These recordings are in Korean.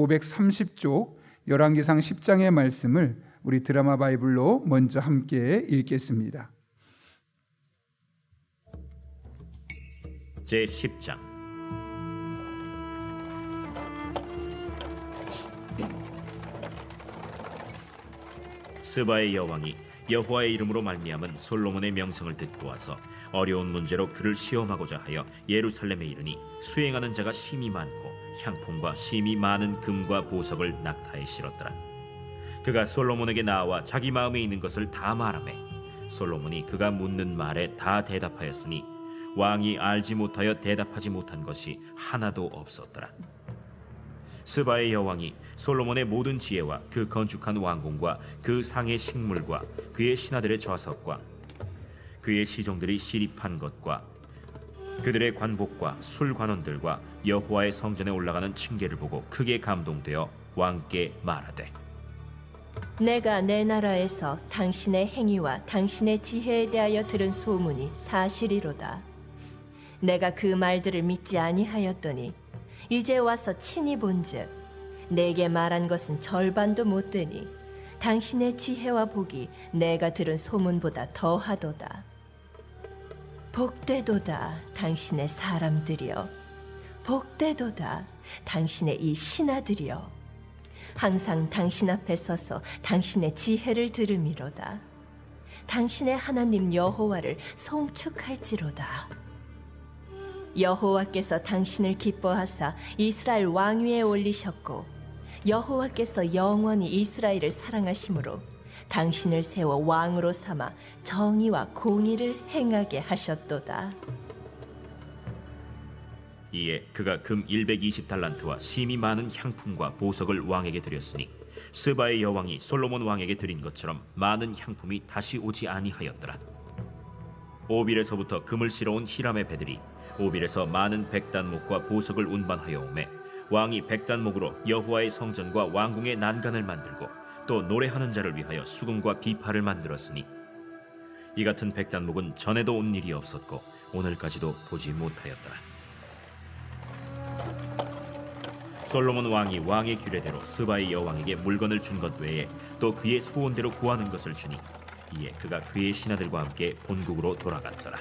530쪽 열왕기상 10장의 말씀을 우리 드라마 바이블로 먼저 함께 읽겠습니다. 제10장. 스바의 여왕이 여호와의 이름으로 말미암은 솔로몬의 명성을 듣고 와서 어려운 문제로 그를 시험하고자 하여 예루살렘에 이르니 수행하는 자가 심히 많고 향품과 심히 많은 금과 보석을 낙타에 실었더라. 그가 솔로몬에게 나와 자기 마음에 있는 것을 다 말하매 솔로몬이 그가 묻는 말에 다 대답하였으니 왕이 알지 못하여 대답하지 못한 것이 하나도 없었더라. 스바의 여왕이 솔로몬의 모든 지혜와 그 건축한 왕궁과 그 상의 식물과 그의 신하들의 좌석과 그의 시종들이 시립한 것과 그들의 관복과 술관원들과 여호와의 성전에 올라가는 층계를 보고 크게 감동되어 왕께 말하되, 내가 내 나라에서 당신의 행위와 당신의 지혜에 대하여 들은 소문이 사실이로다. 내가 그 말들을 믿지 아니하였더니 이제 와서 친히 본즉 내게 말한 것은 절반도 못 되니 당신의 지혜와 복이 내가 들은 소문보다 더하도다. 복되도다 당신의 사람들이여, 복되도다 당신의 이 신하들이여, 항상 당신 앞에 서서 당신의 지혜를 들음이로다. 당신의 하나님 여호와를 송축할지로다. 여호와께서 당신을 기뻐하사 이스라엘 왕위에 올리셨고 여호와께서 영원히 이스라엘을 사랑하심으로 당신을 세워 왕으로 삼아 정의와 공의를 행하게 하셨도다. 이에 그가 금 120달란트와 심히 많은 향품과 보석을 왕에게 드렸으니 스바의 여왕이 솔로몬 왕에게 드린 것처럼 많은 향품이 다시 오지 아니하였더라. 오빌에서부터 금을 실어온 히람의 배들이 오빌에서 많은 백단목과 보석을 운반하여 오매 왕이 백단목으로 여호와의 성전과 왕궁의 난간을 만들고 또 노래하는 자를 위하여 수금과 비파를 만들었으니 이 같은 백단목은 전에도 온 일이 없었고 오늘까지도 보지 못하였더라. 솔로몬 왕이 왕의 규례대로 스바의 여왕에게 물건을 준 것 외에 또 그의 소원대로 구하는 것을 주니 이에 그가 그의 신하들과 함께 본국으로 돌아갔더라.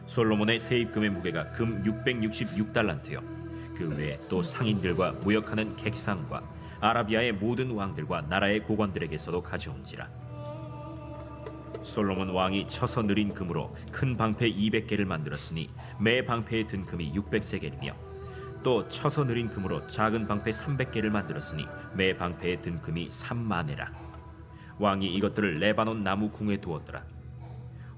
솔로몬의 세입금의 무게가 금 666달란트요 그 외에 또 상인들과 무역하는 객상과 아라비아의 모든 왕들과 나라의 고관들에게서도 가져온지라. 솔로몬 왕이 쳐서 느린 금으로 큰 방패 200개를 만들었으니 매 방패에 든 금이 600세겔이며 또 쳐서 느린 금으로 작은 방패 300개를 만들었으니 매 방패에 든 금이 3만에라. 왕이 이것들을 레바논 나무 궁에 두었더라.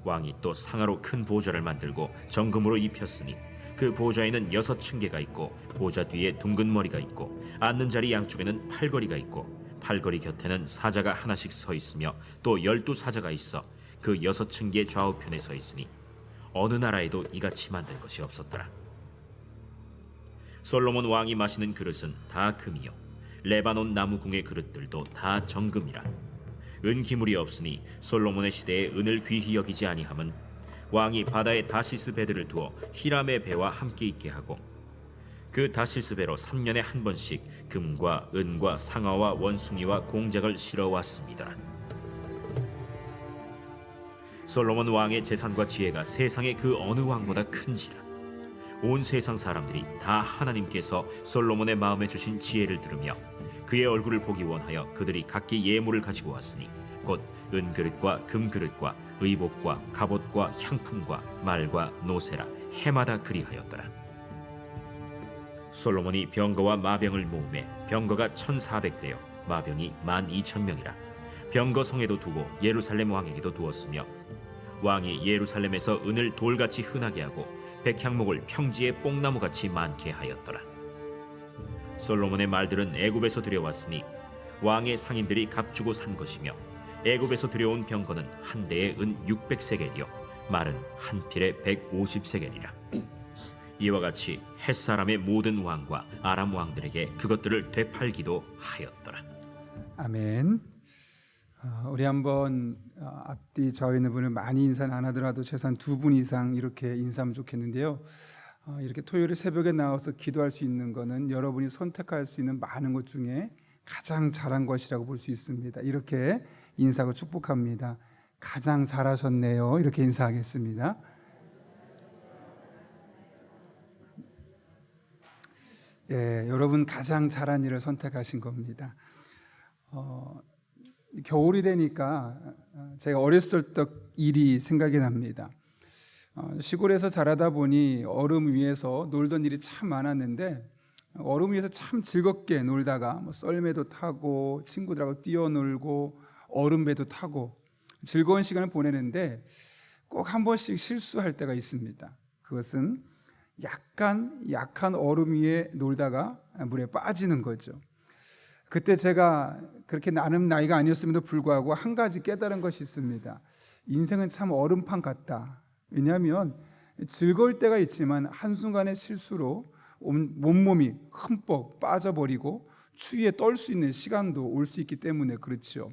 왕이 또 상아로 큰 보좌를 만들고 정금으로 입혔으니 그 보좌에는 6층계가 있고 보좌 뒤에 둥근 머리가 있고 앉는 자리 양쪽에는 팔걸이가 있고 팔걸이 곁에는 사자가 하나씩 서 있으며 또 12사자가 있어 그 6층계 좌우편에 서 있으니 어느 나라에도 이같이 만든 것이 없었더라. 솔로몬 왕이 마시는 그릇은 다 금이요 레바논 나무 궁의 그릇들도 다 정금이라. 은기물이 없으니 솔로몬의 시대에 은을 귀히 여기지 아니함은 왕이 바다에 다시스 배들을 두어 히람의 배와 함께 있게 하고 그 다시스 배로 3년에 한 번씩 금과 은과 상아와 원숭이와 공작을 실어 왔습니다. 솔로몬 왕의 재산과 지혜가 세상의 그 어느 왕보다 큰지라. 온 세상 사람들이 다 하나님께서 솔로몬의 마음에 주신 지혜를 들으며 그의 얼굴을 보기 원하여 그들이 각기 예물을 가지고 왔으니 곧 은그릇과 금그릇과 의복과 갑옷과 향품과 말과 노새라 해마다 그리하였더라. 솔로몬이 병거와 마병을 모으매 병거가 1400대요 마병이 12,000명이라. 병거성에도 두고 예루살렘 왕에게도 두었으며 왕이 예루살렘에서 은을 돌같이 흔하게 하고 백향목을 평지에 뽕나무같이 많게 하였더라. 솔로몬의 말들은 애굽에서 들여왔으니 왕의 상인들이 값주고 산 것이며 애굽에서 들여온 병거는 한 대에 은 600세겔이요 말은 한 필에 150세겔이라. 이와 같이 햇사람의 모든 왕과 아람 왕들에게 그것들을 되팔기도 하였더라. 아멘. 우리 한번 앞뒤 저희 있는 분을 많이 인사 안 하더라도 최소한 두 분 이상 이렇게 인사하면 좋겠는데요. 이렇게 토요일 새벽에 나와서 기도할 수 있는 것은 여러분이 선택할 수 있는 많은 것 중에 가장 잘한 것이라고 볼 수 있습니다. 이렇게 인사하고 축복합니다. 가장 잘하셨네요. 이렇게 인사하겠습니다. 예, 여러분 가장 잘한 일을 선택하신 겁니다. 겨울이 되니까 제가 어렸을 때 일이 생각이 납니다. 시골에서 자라다 보니 얼음 위에서 놀던 일이 참 많았는데 얼음 위에서 참 즐겁게 놀다가 뭐 썰매도 타고 친구들하고 뛰어놀고 얼음배도 타고 즐거운 시간을 보내는데 꼭 한 번씩 실수할 때가 있습니다. 그것은 약한 얼음 위에 놀다가 물에 빠지는 거죠. 그때 제가 그렇게 나름 나이가 아니었음에도 불구하고 한 가지 깨달은 것이 있습니다. 인생은 참 얼음판 같다. 왜냐하면 즐거울 때가 있지만 한순간의 실수로 온몸이 흠뻑 빠져버리고 추위에 떨 수 있는 시간도 올 수 있기 때문에 그렇죠.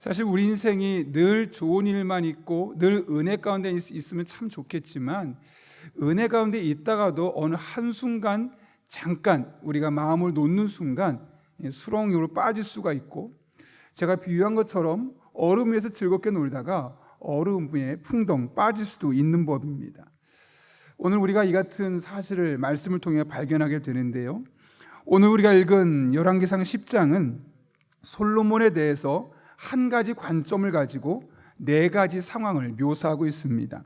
사실 우리 인생이 늘 좋은 일만 있고 늘 은혜 가운데 있으면 참 좋겠지만 은혜 가운데 있다가도 어느 한순간 잠깐 우리가 마음을 놓는 순간 수렁으로 빠질 수가 있고, 제가 비유한 것처럼 얼음 위에서 즐겁게 놀다가 얼음에 풍덩 빠질 수도 있는 법입니다. 오늘 우리가 이 같은 사실을 말씀을 통해 발견하게 되는데요, 오늘 우리가 읽은 열왕기상 10장은 솔로몬에 대해서 한 가지 관점을 가지고 네 가지 상황을 묘사하고 있습니다.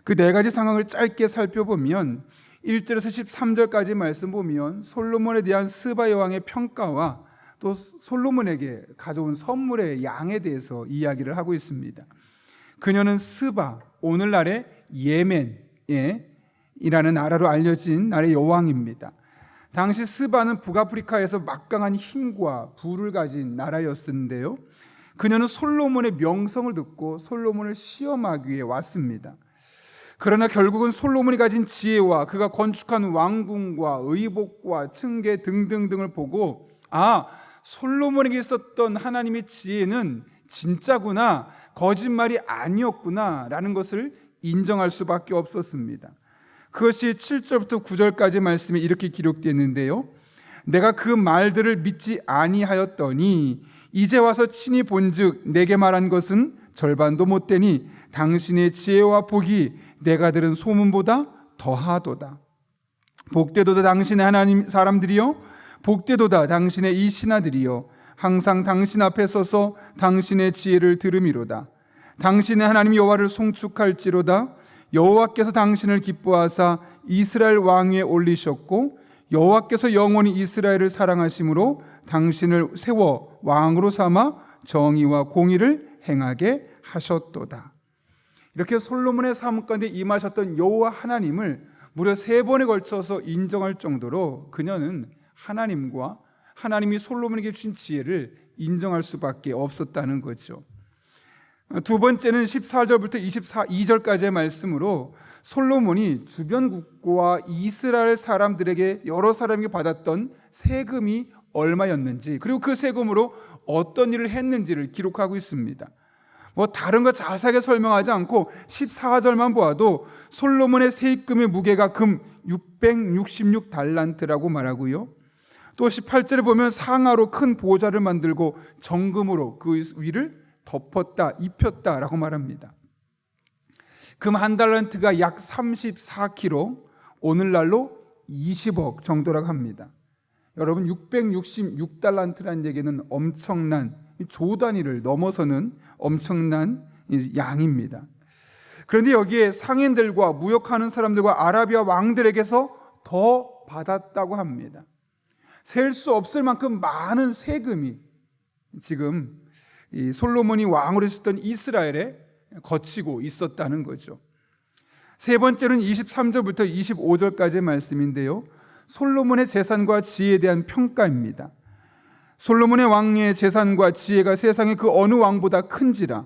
그 네 가지 상황을 짧게 살펴보면 1절에서 13절까지 말씀 보면 솔로몬에 대한 스바 여왕의 평가와 또 솔로몬에게 가져온 선물의 양에 대해서 이야기를 하고 있습니다. 그녀는 스바, 오늘날의 예멘이라는 나라로 알려진 나라의 여왕입니다. 당시 스바는 북아프리카에서 막강한 힘과 부를 가진 나라였는데요, 그녀는 솔로몬의 명성을 듣고 솔로몬을 시험하기 위해 왔습니다. 그러나 결국은 솔로몬이 가진 지혜와 그가 건축한 왕궁과 의복과 층계 등등등을 보고 솔로몬에게 있었던 하나님의 지혜는 진짜구나, 거짓말이 아니었구나 라는 것을 인정할 수밖에 없었습니다. 그것이 7절부터 9절까지 말씀에 이렇게 기록되어 있는데요, 내가 그 말들을 믿지 아니하였더니 이제 와서 친히 본즉 내게 말한 것은 절반도 못되니 당신의 지혜와 복이 내가 들은 소문보다 더하도다. 복되도다 당신의 하나님 사람들이여, 복되도다 당신의 이 신하들이여, 항상 당신 앞에 서서 당신의 지혜를 들음이로다. 당신의 하나님 여호와를 송축할지로다. 여호와께서 당신을 기뻐하사 이스라엘 왕 위에 올리셨고 여호와께서 영원히 이스라엘을 사랑하심으로 당신을 세워 왕으로 삼아 정의와 공의를 행하게 하셨도다. 이렇게 솔로몬의 삶 가운데 임하셨던 여호와 하나님을 무려 3번에 걸쳐서 인정할 정도로 그녀는 하나님과 하나님이 솔로몬에게 주신 지혜를 인정할 수밖에 없었다는 거죠. 두 번째는 14절부터 22절까지의 말씀으로 솔로몬이 주변 국가와 이스라엘 사람들에게 여러 사람에게 받았던 세금이 얼마였는지, 그리고 그 세금으로 어떤 일을 했는지를 기록하고 있습니다. 다른 거 자세하게 설명하지 않고 14절만 보아도 솔로몬의 세입금의 무게가 금 666달란트라고 말하고요, 또 18절에 보면 상아로 큰 보좌를 만들고 정금으로 그 위를 덮었다, 입혔다라고 말합니다. 금 한 달란트가 약 34kg, 오늘날로 20억 정도라고 합니다. 여러분, 666달란트라는 얘기는 엄청난 조 단위를 넘어서는 엄청난 양입니다. 그런데 여기에 상인들과 무역하는 사람들과 아라비아 왕들에게서 더 받았다고 합니다. 셀 수 없을 만큼 많은 세금이 지금 이 솔로몬이 왕으로 있었던 이스라엘에 거치고 있었다는 거죠. 세 번째는 23절부터 25절까지의 말씀인데요, 솔로몬의 재산과 지혜에 대한 평가입니다. 솔로몬의 왕의 재산과 지혜가 세상의 그 어느 왕보다 큰지라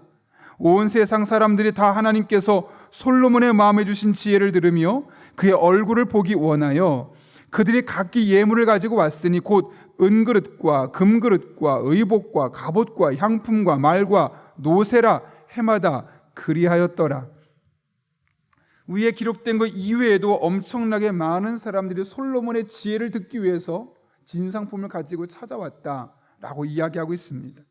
온 세상 사람들이 다 하나님께서 솔로몬의 마음에 주신 지혜를 들으며 그의 얼굴을 보기 원하여 그들이 각기 예물을 가지고 왔으니 곧 은그릇과 금그릇과 의복과 갑옷과 향품과 말과 노새라 해마다 그리하였더라. 위에 기록된 것 이외에도 엄청나게 많은 사람들이 솔로몬의 지혜를 듣기 위해서 진상품을 가지고 찾아왔다라고 이야기하고 있습니다.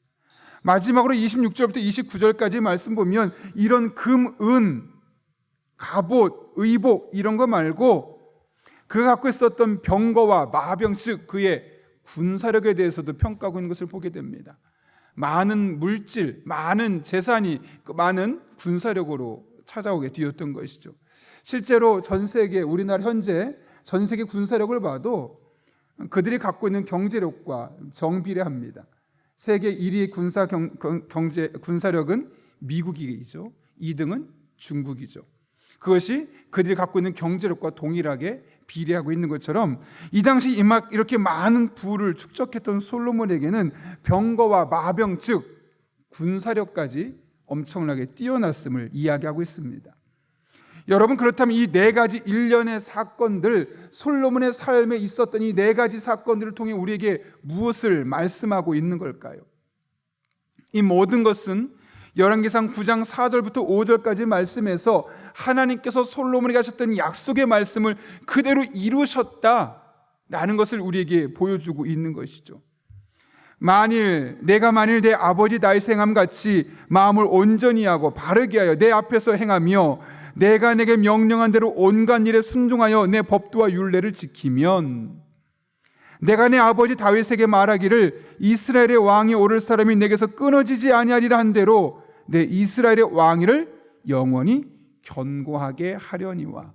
마지막으로 26절부터 29절까지 말씀 보면 이런 금, 은, 갑옷, 의복 이런 거 말고 그가 갖고 있었던 병거와 마병, 즉 그의 군사력에 대해서도 평가하고 있는 것을 보게 됩니다. 많은 물질, 많은 재산이 많은 군사력으로 찾아오게 되었던 것이죠. 실제로 전 세계, 우리나라 현재 전 세계 군사력을 봐도 그들이 갖고 있는 경제력과 정비례합니다. 세계 1위 군사력은 미국이죠. 2등은 중국이죠. 그것이 그들이 갖고 있는 경제력과 동일하게 비례하고 있는 것처럼 이 당시 이렇게 많은 부를 축적했던 솔로몬에게는 병거와 마병, 즉 군사력까지 엄청나게 뛰어났음을 이야기하고 있습니다. 여러분, 그렇다면 이 네 가지 일련의 사건들, 솔로몬의 삶에 있었던 이 네 가지 사건들을 통해 우리에게 무엇을 말씀하고 있는 걸까요? 이 모든 것은 열왕기상 9장 4절부터 5절까지 말씀에서 하나님께서 솔로몬에게 하셨던 약속의 말씀을 그대로 이루셨다라는 것을 우리에게 보여주고 있는 것이죠. 내가 만일 내 아버지 다윗의 행함 같이 마음을 온전히 하고 바르게 하여 내 앞에서 행하며 내가 내게 명령한 대로 온갖 일에 순종하여 내 법도와 율례를 지키면 내가 내 아버지 다윗에게 말하기를 이스라엘의 왕이 오를 사람이 내게서 끊어지지 아니하리라 한 대로 내 이스라엘의 왕위를 영원히 견고하게 하려니와.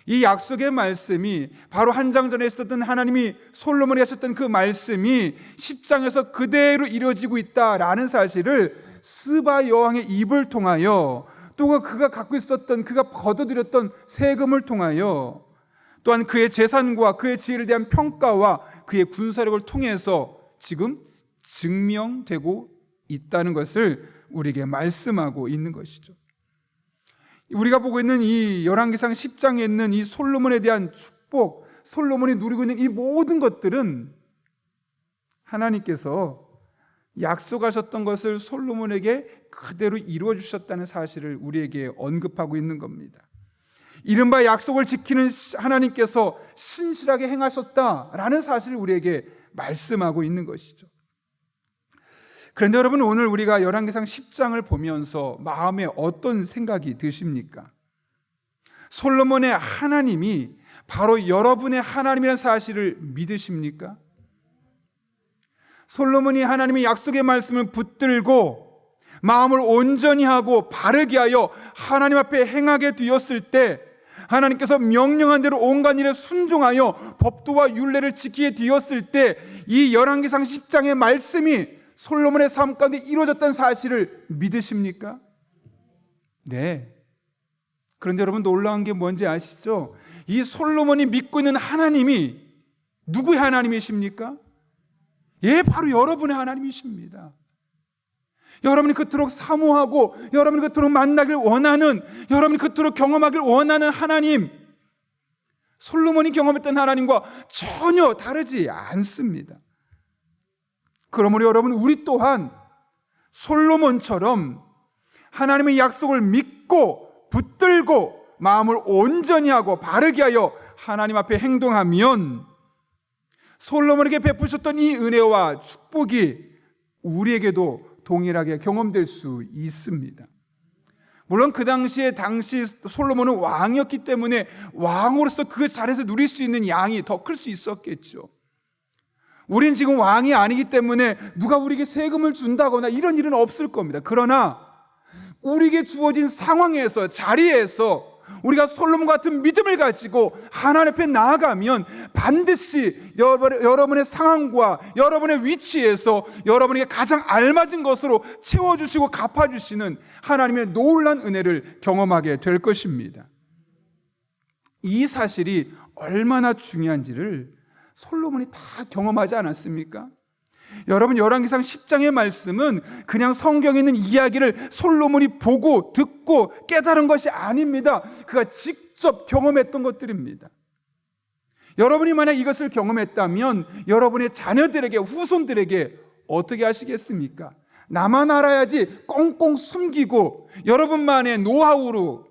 이 약속의 말씀이 바로 한 장 전에 있었던 하나님이 솔로몬에게 하셨던 그 말씀이 10장에서 그대로 이루어지고 있다라는 사실을 스바 여왕의 입을 통하여 또 그가 갖고 있었던 그가 거둬들였던 세금을 통하여 또한 그의 재산과 그의 지혜를 대한 평가와 그의 군사력을 통해서 지금 증명되고 있다는 것을 우리에게 말씀하고 있는 것이죠. 우리가 보고 있는 이 열왕기상 10장에 있는 이 솔로몬에 대한 축복, 솔로몬이 누리고 있는 이 모든 것들은 하나님께서 약속하셨던 것을 솔로몬에게 그대로 이루어 주셨다는 사실을 우리에게 언급하고 있는 겁니다. 이른바 약속을 지키는 하나님께서 신실하게 행하셨다라는 사실을 우리에게 말씀하고 있는 것이죠. 그런데 여러분, 오늘 우리가 열왕기상 10장을 보면서 마음에 어떤 생각이 드십니까? 솔로몬의 하나님이 바로 여러분의 하나님이라는 사실을 믿으십니까? 솔로몬이 하나님의 약속의 말씀을 붙들고 마음을 온전히 하고 바르게 하여 하나님 앞에 행하게 되었을 때 하나님께서 명령한 대로 온갖 일에 순종하여 법도와 율례를 지키게 되었을 때 이 열왕기상 10장의 말씀이 솔로몬의 삶 가운데 이루어졌다는 사실을 믿으십니까? 네. 그런데 여러분, 놀라운 게 뭔지 아시죠? 이 솔로몬이 믿고 있는 하나님이 누구의 하나님이십니까? 예, 바로 여러분의 하나님이십니다. 여러분이 그토록 사모하고 여러분이 그토록 만나길 원하는, 여러분이 그토록 경험하길 원하는 하나님, 솔로몬이 경험했던 하나님과 전혀 다르지 않습니다. 그러므로 여러분, 우리 또한 솔로몬처럼 하나님의 약속을 믿고 붙들고 마음을 온전히 하고 바르게 하여 하나님 앞에 행동하면 솔로몬에게 베푸셨던 이 은혜와 축복이 우리에게도 동일하게 경험될 수 있습니다. 물론 그 당시 솔로몬은 왕이었기 때문에 왕으로서 그 자리에서 누릴 수 있는 양이 더 클 수 있었겠죠. 우린 지금 왕이 아니기 때문에 누가 우리에게 세금을 준다거나 이런 일은 없을 겁니다. 그러나 우리에게 주어진 상황에서, 자리에서 우리가 솔로몬 같은 믿음을 가지고 하나님 앞에 나아가면 반드시 여러분의 상황과 여러분의 위치에서 여러분에게 가장 알맞은 것으로 채워주시고 갚아주시는 하나님의 놀라운 은혜를 경험하게 될 것입니다. 이 사실이 얼마나 중요한지를 솔로몬이 다 경험하지 않았습니까? 여러분, 열왕기상 10장의 말씀은 그냥 성경에 있는 이야기를 솔로몬이 보고 듣고 깨달은 것이 아닙니다. 그가 직접 경험했던 것들입니다. 여러분이 만약 이것을 경험했다면 여러분의 자녀들에게, 후손들에게 어떻게 하시겠습니까? 나만 알아야지 꽁꽁 숨기고 여러분만의 노하우로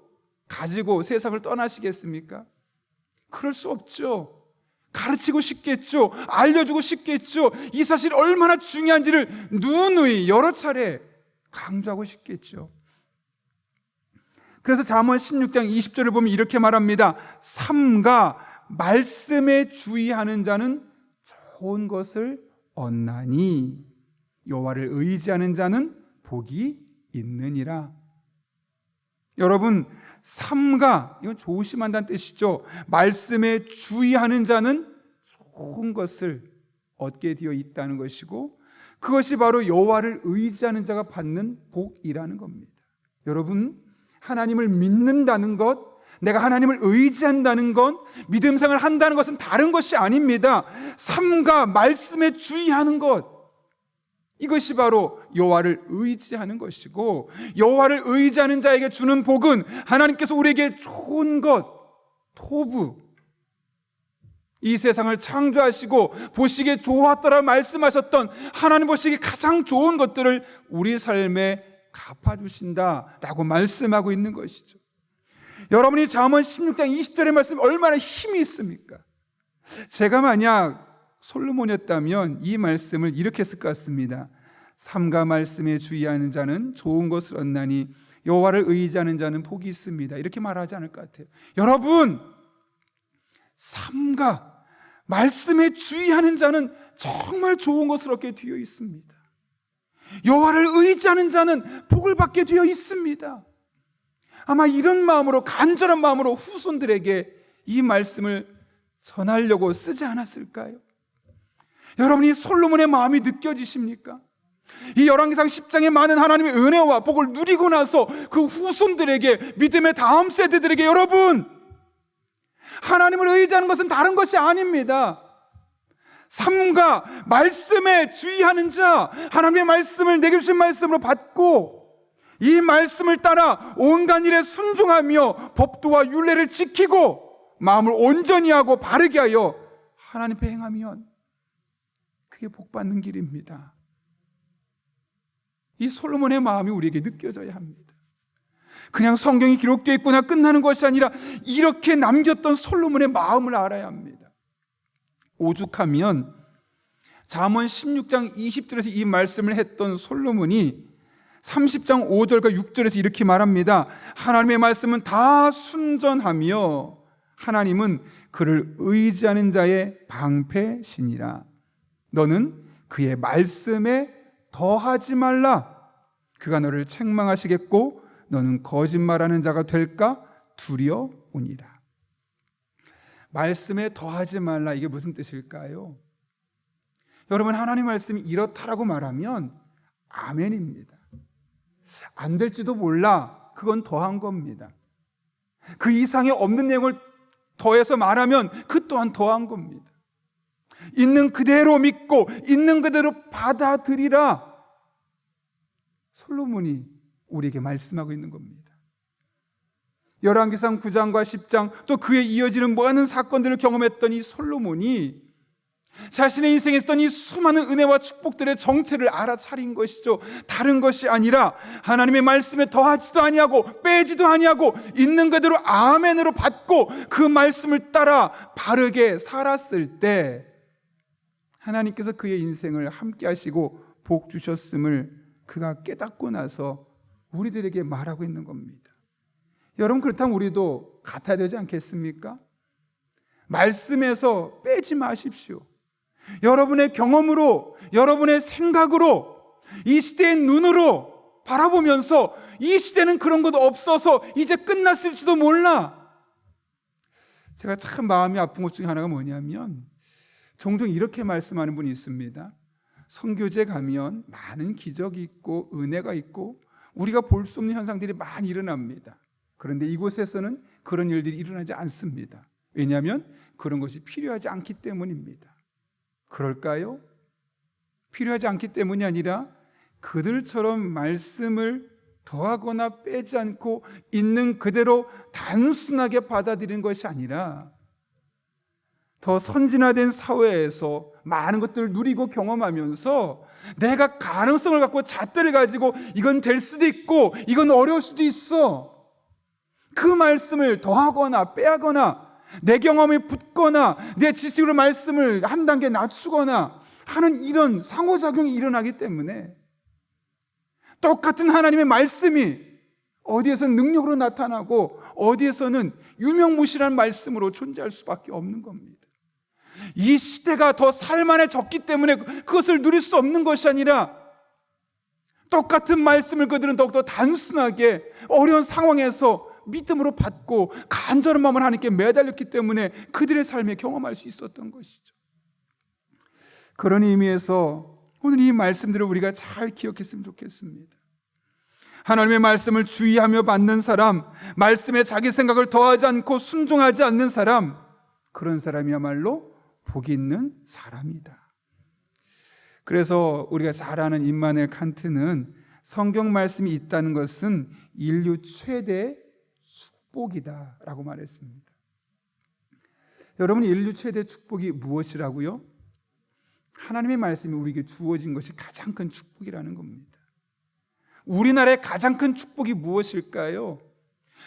가지고 세상을 떠나시겠습니까? 그럴 수 없죠. 가르치고 싶겠죠. 알려주고 싶겠죠. 이 사실이 얼마나 중요한지를 누누이 여러 차례 강조하고 싶겠죠. 그래서 잠언 16장 20절을 보면 이렇게 말합니다. 삼가 말씀에 주의하는 자는 좋은 것을 얻나니 여호와를 의지하는 자는 복이 있느니라. 여러분, 삼가, 이건 조심한다는 뜻이죠. 말씀에 주의하는 자는 좋은 것을 얻게 되어 있다는 것이고, 그것이 바로 여호와를 의지하는 자가 받는 복이라는 겁니다. 여러분, 하나님을 믿는다는 것, 내가 하나님을 의지한다는 것, 믿음 생활을 한다는 것은 다른 것이 아닙니다. 삼가 말씀에 주의하는 것, 이것이 바로 여호와를 의지하는 것이고, 여호와를 의지하는 자에게 주는 복은 하나님께서 우리에게 좋은 것, 토부, 이 세상을 창조하시고 보시기에 좋았더라 말씀하셨던 하나님 보시기에 가장 좋은 것들을 우리 삶에 갚아주신다라고 말씀하고 있는 것이죠. 여러분이 잠언 16장 20절의 말씀 얼마나 힘이 있습니까? 제가 만약 솔로몬이었다면 이 말씀을 이렇게 했을 것 같습니다. 삼가 말씀에 주의하는 자는 좋은 것을 얻나니 여호와를 의지하는 자는 복이 있습니다. 이렇게 말하지 않을 것 같아요. 여러분, 삼가 말씀에 주의하는 자는 정말 좋은 것을 얻게 되어 있습니다. 여호와를 의지하는 자는 복을 받게 되어 있습니다. 아마 이런 마음으로, 간절한 마음으로 후손들에게 이 말씀을 전하려고 쓰지 않았을까요? 여러분이 솔로몬의 마음이 느껴지십니까? 이 열왕기상 10장에 많은 하나님의 은혜와 복을 누리고 나서 그 후손들에게, 믿음의 다음 세대들에게, 여러분, 하나님을 의지하는 것은 다른 것이 아닙니다. 삼가 말씀에 주의하는 자, 하나님의 말씀을 내게 주신 말씀으로 받고 이 말씀을 따라 온갖 일에 순종하며 법도와 율례를 지키고 마음을 온전히 하고 바르게 하여 하나님 앞에 행하면 그게 복받는 길입니다. 이 솔로몬의 마음이 우리에게 느껴져야 합니다. 그냥 성경이 기록되어 있구나 끝나는 것이 아니라 이렇게 남겼던 솔로몬의 마음을 알아야 합니다. 오죽하면 잠언 16장 20절에서 이 말씀을 했던 솔로몬이 30장 5절과 6절에서 이렇게 말합니다. 하나님의 말씀은 다 순전하며 하나님은 그를 의지하는 자의 방패시니라. 너는 그의 말씀에 더하지 말라. 그가 너를 책망하시겠고 너는 거짓말하는 자가 될까 두려우니라. 말씀에 더하지 말라, 이게 무슨 뜻일까요? 여러분, 하나님 말씀이 이렇다라고 말하면 아멘입니다. 안 될지도 몰라, 그건 더한 겁니다. 그 이상의 없는 내용을 더해서 말하면 그 또한 더한 겁니다. 있는 그대로 믿고 있는 그대로 받아들이라, 솔로몬이 우리에게 말씀하고 있는 겁니다. 열왕기상 9장과 10장 또 그에 이어지는 많은 사건들을 경험했던 이 솔로몬이 자신의 인생에 있었던 이 수많은 은혜와 축복들의 정체를 알아차린 것이죠. 다른 것이 아니라 하나님의 말씀에 더하지도 아니하고 빼지도 아니하고 있는 그대로 아멘으로 받고 그 말씀을 따라 바르게 살았을 때 하나님께서 그의 인생을 함께 하시고 복 주셨음을 그가 깨닫고 나서 우리들에게 말하고 있는 겁니다. 여러분, 그렇다면 우리도 같아야 되지 않겠습니까? 말씀에서 빼지 마십시오. 여러분의 경험으로, 여러분의 생각으로, 이 시대의 눈으로 바라보면서 이 시대는 그런 것 없어서 이제 끝났을지도 몰라. 제가 참 마음이 아픈 것 중에 하나가 뭐냐면 종종 이렇게 말씀하는 분이 있습니다. 선교지에 가면 많은 기적이 있고 은혜가 있고 우리가 볼 수 없는 현상들이 많이 일어납니다. 그런데 이곳에서는 그런 일들이 일어나지 않습니다. 왜냐하면 그런 것이 필요하지 않기 때문입니다. 그럴까요? 필요하지 않기 때문이 아니라 그들처럼 말씀을 더하거나 빼지 않고 있는 그대로 단순하게 받아들이는 것이 아니라 더 선진화된 사회에서 많은 것들을 누리고 경험하면서 내가 가능성을 갖고 잣대를 가지고 이건 될 수도 있고 이건 어려울 수도 있어, 그 말씀을 더하거나 빼거나 내 경험에 붙거나 내 지식으로 말씀을 한 단계 낮추거나 하는 이런 상호작용이 일어나기 때문에 똑같은 하나님의 말씀이 어디에서는 능력으로 나타나고 어디에서는 유명무실한 말씀으로 존재할 수밖에 없는 겁니다. 이 시대가 더 살만해졌기 때문에 그것을 누릴 수 없는 것이 아니라 똑같은 말씀을 그들은 더욱더 단순하게 어려운 상황에서 믿음으로 받고 간절한 마음을 하나님께 매달렸기 때문에 그들의 삶에 경험할 수 있었던 것이죠. 그런 의미에서 오늘 이 말씀들을 우리가 잘 기억했으면 좋겠습니다. 하나님의 말씀을 주의하며 받는 사람, 말씀에 자기 생각을 더하지 않고 순종하지 않는 사람, 그런 사람이야말로 복이 있는 사람이다. 그래서 우리가 잘 아는 임마누엘 칸트는 성경 말씀이 있다는 것은 인류 최대 축복이다 라고 말했습니다. 여러분, 인류 최대 축복이 무엇이라고요? 하나님의 말씀이 우리에게 주어진 것이 가장 큰 축복이라는 겁니다. 우리나라의 가장 큰 축복이 무엇일까요?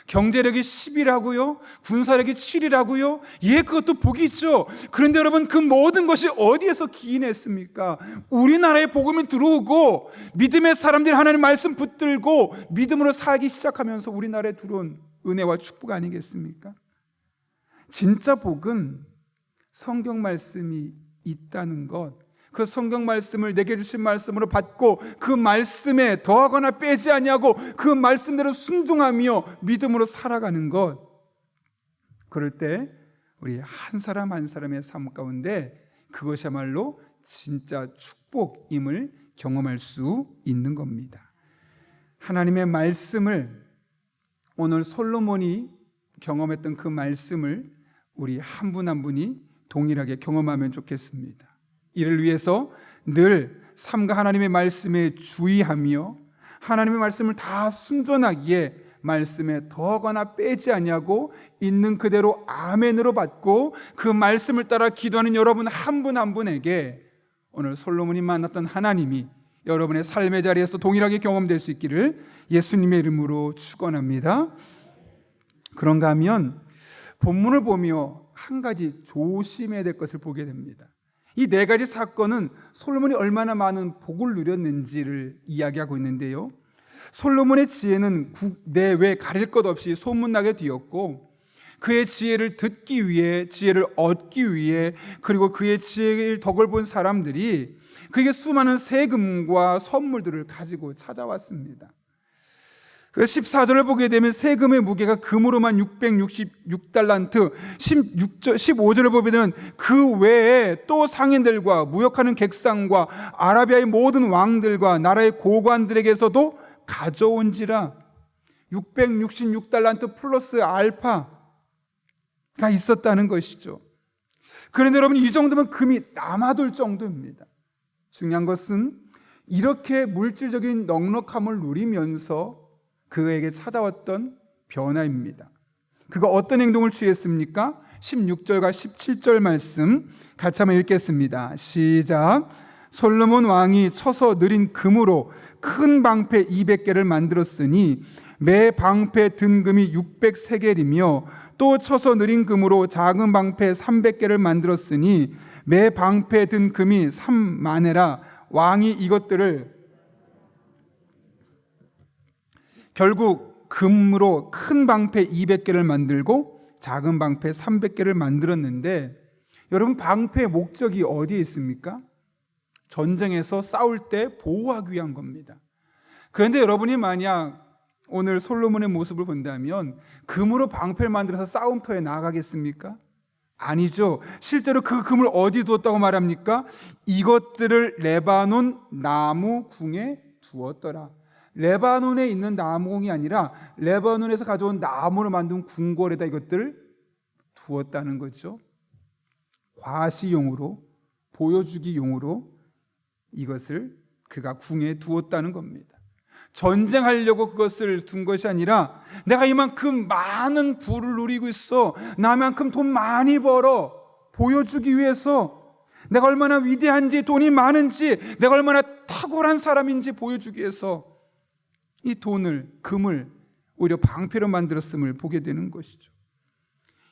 경제력이 10이라고요? 군사력이 7이라고요? 예, 그것도 복이죠. 그런데 여러분, 그 모든 것이 어디에서 기인했습니까? 우리나라에 복음이 들어오고 믿음의 사람들이 하나님 말씀 붙들고 믿음으로 살기 시작하면서 우리나라에 들어온 은혜와 축복 아니겠습니까? 진짜 복은 성경 말씀이 있다는 것, 그 성경 말씀을 내게 주신 말씀으로 받고 그 말씀에 더하거나 빼지 아니하고 그 말씀대로 순종하며 믿음으로 살아가는 것, 그럴 때 우리 한 사람 한 사람의 삶 가운데 그것이야말로 진짜 축복임을 경험할 수 있는 겁니다. 하나님의 말씀을, 오늘 솔로몬이 경험했던 그 말씀을 우리 한 분 한 분이 동일하게 경험하면 좋겠습니다. 이를 위해서 늘 삶과 하나님의 말씀에 주의하며 하나님의 말씀을 다 순전하기에 말씀에 더하거나 빼지 아니하고 있는 그대로 아멘으로 받고 그 말씀을 따라 기도하는 여러분 한 분 한 분에게 오늘 솔로몬이 만났던 하나님이 여러분의 삶의 자리에서 동일하게 경험될 수 있기를 예수님의 이름으로 축원합니다. 그런가 하면 본문을 보며 한 가지 조심해야 될 것을 보게 됩니다. 이 네 가지 사건은 솔로몬이 얼마나 많은 복을 누렸는지를 이야기하고 있는데요, 솔로몬의 지혜는 국내외 가릴 것 없이 소문나게 되었고 그의 지혜를 듣기 위해, 지혜를 얻기 위해, 그리고 그의 지혜의 덕을 본 사람들이 그에게 수많은 세금과 선물들을 가지고 찾아왔습니다. 14절을 보게 되면 세금의 무게가 금으로만 666달란트, 15절을 보게 되면 그 외에 또 상인들과 무역하는 객상과 아라비아의 모든 왕들과 나라의 고관들에게서도 가져온지라 666달란트 플러스 알파가 있었다는 것이죠. 그런데 여러분, 이 정도면 금이 남아돌 정도입니다. 중요한 것은 이렇게 물질적인 넉넉함을 누리면서 그에게 찾아왔던 변화입니다. 그가 어떤 행동을 취했습니까? 16절과 17절 말씀 같이 한번 읽겠습니다. 시작. 솔로몬 왕이 쳐서 느린 금으로 큰 방패 200개를 만들었으니 매 방패 등금이 600세겔이며 또 쳐서 느린 금으로 작은 방패 300개를 만들었으니 매 방패 등금이 3만에라. 왕이 이것들을 결국 금으로 큰 방패 200개를 만들고 작은 방패 300개를 만들었는데, 여러분, 방패의 목적이 어디에 있습니까? 전쟁에서 싸울 때 보호하기 위한 겁니다. 그런데 여러분이 만약 오늘 솔로몬의 모습을 본다면 금으로 방패를 만들어서 싸움터에 나가겠습니까? 아니죠. 실제로 그 금을 어디 두었다고 말합니까? 이것들을 레바논 나무 궁에 두었더라. 레바논에 있는 나무궁이 아니라 레바논에서 가져온 나무로 만든 궁궐에다 이것들을 두었다는 거죠. 과시용으로, 보여주기용으로 이것을 그가 궁에 두었다는 겁니다. 전쟁하려고 그것을 둔 것이 아니라 내가 이만큼 많은 부를 누리고 있어, 나만큼 돈 많이 벌어 보여주기 위해서, 내가 얼마나 위대한지, 돈이 많은지, 내가 얼마나 탁월한 사람인지 보여주기 위해서 이 돈을, 금을 오히려 방패로 만들었음을 보게 되는 것이죠.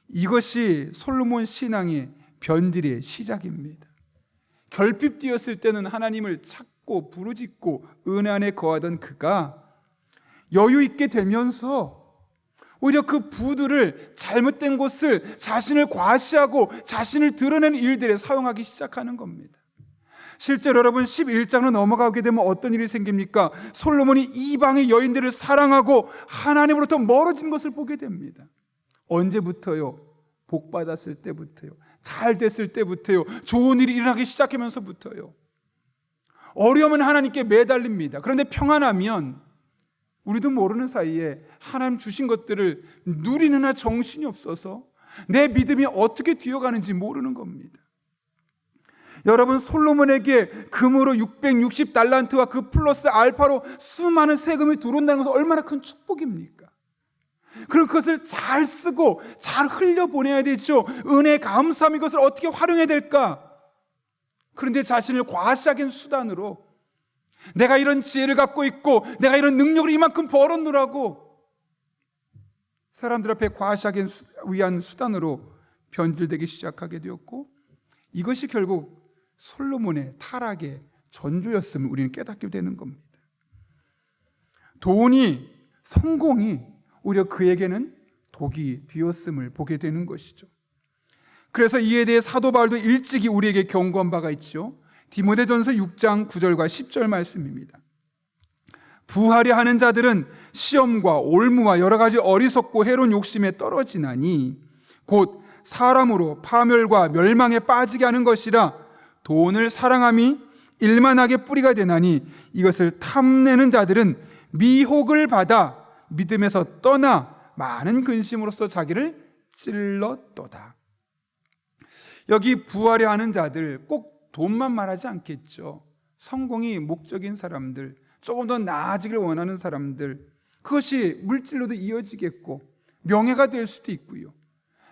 이것이 솔로몬 신앙의 변질의 시작입니다. 결핍되었을 때는 하나님을 찾고 부르짖고 은혜 안에 거하던 그가 여유 있게 되면서 오히려 그 부들을 잘못된 곳을 자신을 과시하고 자신을 드러내는 일들에 사용하기 시작하는 겁니다. 실제로 여러분 11장으로 넘어가게 되면 어떤 일이 생깁니까? 솔로몬이 이방의 여인들을 사랑하고 하나님으로부터 멀어진 것을 보게 됩니다. 언제부터요? 복 받았을 때부터요. 잘 됐을 때부터요. 좋은 일이 일어나기 시작하면서부터요. 어려우면 하나님께 매달립니다. 그런데 평안하면 우리도 모르는 사이에 하나님 주신 것들을 누리느라 정신이 없어서 내 믿음이 어떻게 뒤어가는지 모르는 겁니다. 여러분, 솔로몬에게 금으로 660달란트와 그 플러스 알파로 수많은 세금이 들어온다는 것은 얼마나 큰 축복입니까? 그럼 그것을 잘 쓰고 잘 흘려보내야 되죠. 은혜 감사함 이것을 어떻게 활용해야 될까? 그런데 자신을 과시하기 수단으로 내가 이런 지혜를 갖고 있고 내가 이런 능력을 이만큼 벌었노라고 사람들 앞에 과시하기 위한 수단으로 변질되기 시작하게 되었고, 이것이 결국 솔로몬의 타락의 전조였음을 우리는 깨닫게 되는 겁니다. 돈이, 성공이 오히려 그에게는 독이 되었음을 보게 되는 것이죠. 그래서 이에 대해 사도 바울도 일찍이 우리에게 경고한 바가 있죠. 디모데전서 6장 9절과 10절 말씀입니다. 부하려 하는 자들은 시험과 올무와 여러 가지 어리석고 해로운 욕심에 떨어지나니 곧 사람으로 파멸과 멸망에 빠지게 하는 것이라 돈을 사랑함이 일만하게 뿌리가 되나니 이것을 탐내는 자들은 미혹을 받아 믿음에서 떠나 많은 근심으로써 자기를 찔렀도다. 여기 부하려 하는 자들, 꼭 돈만 말하지 않겠죠. 성공이 목적인 사람들, 조금 더 나아지길 원하는 사람들, 그것이 물질로도 이어지겠고 명예가 될 수도 있고요.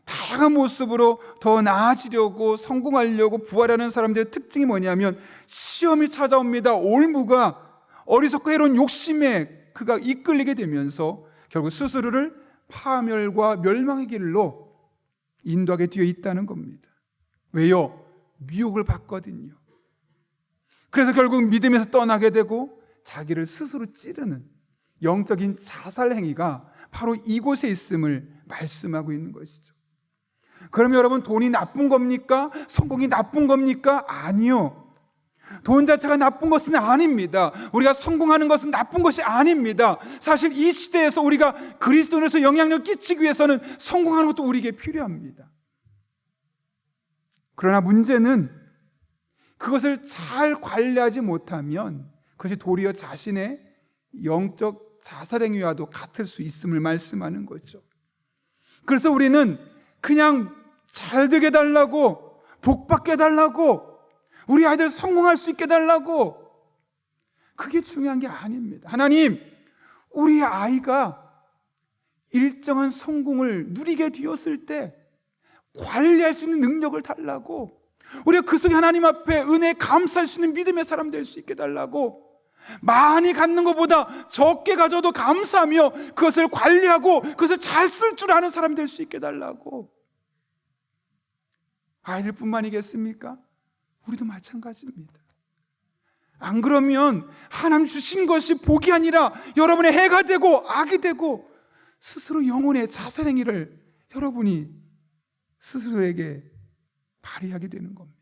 다양한 모습으로 더 나아지려고 성공하려고 부하려는 사람들의 특징이 뭐냐면 시험이 찾아옵니다. 올무가 어리석고 해로운 욕심에 그가 이끌리게 되면서 결국 스스로를 파멸과 멸망의 길로 인도하게 되어 있다는 겁니다. 왜요? 미혹을 받거든요. 그래서 결국 믿음에서 떠나게 되고 자기를 스스로 찌르는 영적인 자살 행위가 바로 이곳에 있음을 말씀하고 있는 것이죠. 그럼 여러분, 돈이 나쁜 겁니까? 성공이 나쁜 겁니까? 아니요. 돈 자체가 나쁜 것은 아닙니다. 우리가 성공하는 것은 나쁜 것이 아닙니다. 사실 이 시대에서 우리가 그리스도인으로서 영향력을 끼치기 위해서는 성공하는 것도 우리에게 필요합니다. 그러나 문제는 그것을 잘 관리하지 못하면 그것이 도리어 자신의 영적 자살행위와도 같을 수 있음을 말씀하는 거죠. 그래서 우리는 그냥 잘 되게 해달라고, 복 받게 해달라고, 우리 아이들 성공할 수 있게 해달라고, 그게 중요한 게 아닙니다. 하나님, 우리 아이가 일정한 성공을 누리게 되었을 때 관리할 수 있는 능력을 달라고, 우리가 그 속에 하나님 앞에 은혜에 감사할 수 있는 믿음의 사람 될 수 있게 달라고, 많이 갖는 것보다 적게 가져도 감사하며 그것을 관리하고 그것을 잘 쓸 줄 아는 사람 될 수 있게 달라고. 아이들뿐만이겠습니까? 우리도 마찬가지입니다. 안 그러면 하나님 주신 것이 복이 아니라 여러분의 해가 되고 악이 되고 스스로 영혼의 자살행위를 여러분이 스스로에게 발휘하게 되는 겁니다.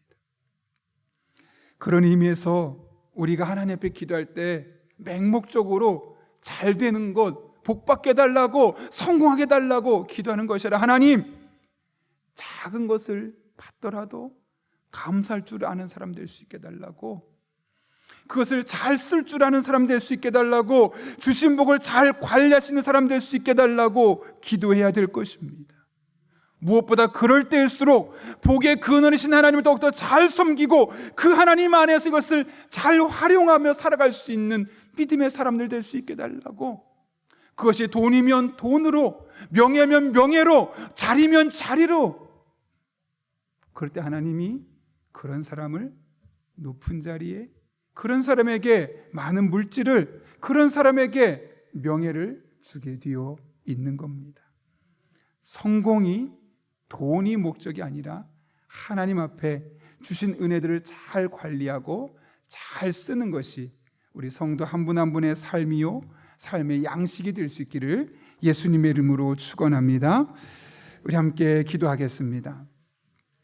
그런 의미에서 우리가 하나님 앞에 기도할 때 맹목적으로 잘 되는 것, 복 받게 해달라고, 성공하게 해달라고 기도하는 것이 아니라 하나님, 작은 것을 받더라도 감사할 줄 아는 사람 될 수 있게 해달라고, 그것을 잘 쓸 줄 아는 사람 될 수 있게 해달라고, 주신 복을 잘 관리할 수 있는 사람 될 수 있게 해달라고 기도해야 될 것입니다. 무엇보다 그럴 때일수록 복의 근원이신 하나님을 더욱더 잘 섬기고 그 하나님 안에서 이것을 잘 활용하며 살아갈 수 있는 믿음의 사람들 될 수 있게 해달라고, 그것이 돈이면 돈으로, 명예면 명예로, 자리면 자리로, 그럴 때 하나님이 그런 사람을 높은 자리에, 그런 사람에게 많은 물질을, 그런 사람에게 명예를 주게 되어 있는 겁니다. 성공이 돈이 목적이 아니라 하나님 앞에 주신 은혜들을 잘 관리하고 잘 쓰는 것이 우리 성도 한 분 한 분의 삶이요 삶의 양식이 될 수 있기를 예수님의 이름으로 축원합니다. 우리 함께 기도하겠습니다.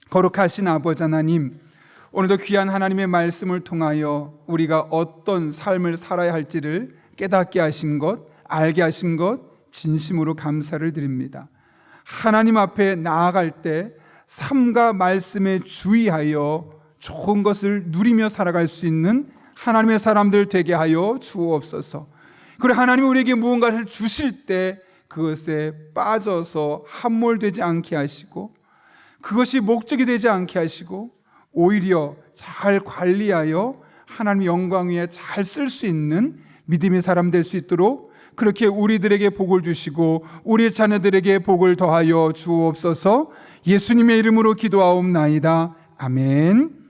거룩하신 아버지 하나님, 오늘도 귀한 하나님의 말씀을 통하여 우리가 어떤 삶을 살아야 할지를 깨닫게 하신 것, 알게 하신 것 진심으로 감사를 드립니다. 하나님 앞에 나아갈 때 삶과 말씀에 주의하여 좋은 것을 누리며 살아갈 수 있는 하나님의 사람들 되게 하여 주옵소서. 그리고 하나님이 우리에게 무언가를 주실 때 그것에 빠져서 함몰되지 않게 하시고 그것이 목적이 되지 않게 하시고 오히려 잘 관리하여 하나님의 영광 위에 잘 쓸 수 있는 믿음의 사람 될 수 있도록 그렇게 우리들에게 복을 주시고 우리 자녀들에게 복을 더하여 주옵소서. 예수님의 이름으로 기도하옵나이다. 아멘.